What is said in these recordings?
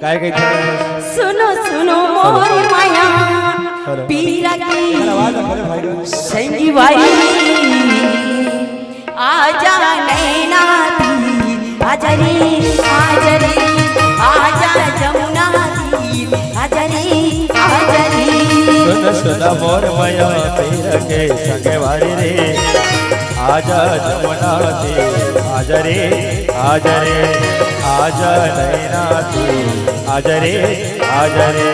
काय काय सुनो सुनो मोर माया पीरा की संगीवारी आजा नैना आजा रे आजा रे आजा जमुना आजा रे आजा रे सुन सुन मोर माया पीरा के संगीवारी रे आजा जमुना आजा रे आजा रे आजा नैना आजा रे आजा रे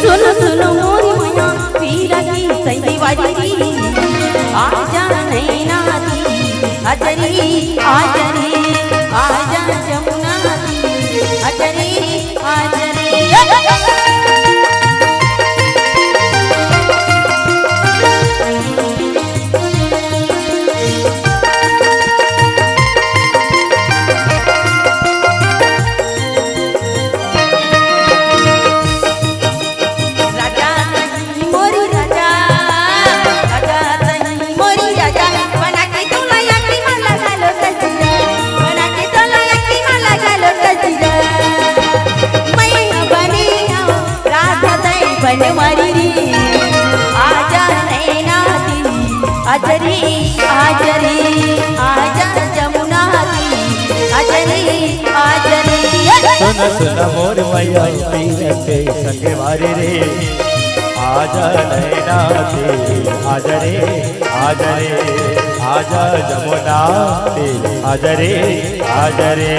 सुनो सुनो मोर माया पीरा की संगीवारी आजा नैना आजा रे आजा रे आजा जमुना आजा रे आजा रे आजा नैना आजा रे आजा रे आजा जमुना आजा रे आजा रे सुन सुन मोर मैया पीर के संगवारी रे आजा नैना आजा रे आजा रे आजा जमुना आजा रे आजा रे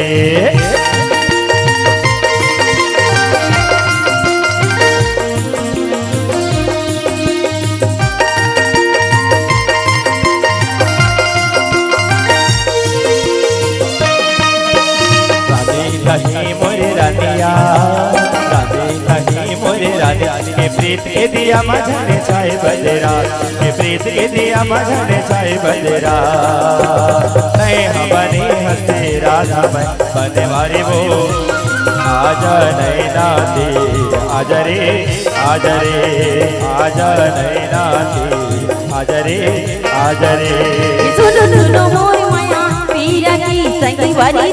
कहीं मोरे रानिया राधे कहीं मोरे रानिया के प्रीत के दिया मझने छाए बजरा के प्रीत के दिया मझने छाए बजरा नहीं हमारे हंसे राधा बने वारे वो आजा नैना दे आजा रे आजा रे आजा नैना दे आजा रे आजा रे सुनो सुनो मोर माया पीरा की संगीवारी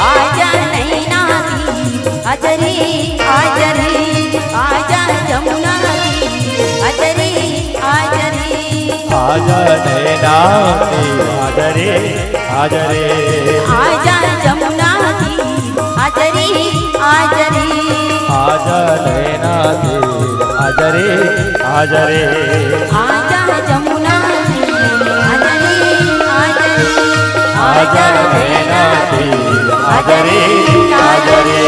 आजा नैना आजा रे आजा रे आजा जमुना आजा रे आजा रे आजा नैना आजा रे आजा रे आजा जमुना आजा रे आजा रे आजा नैना आजा रे आजा रे आजा जमुना आजा रे आजा रे आजा नैना आजा रे आजा रे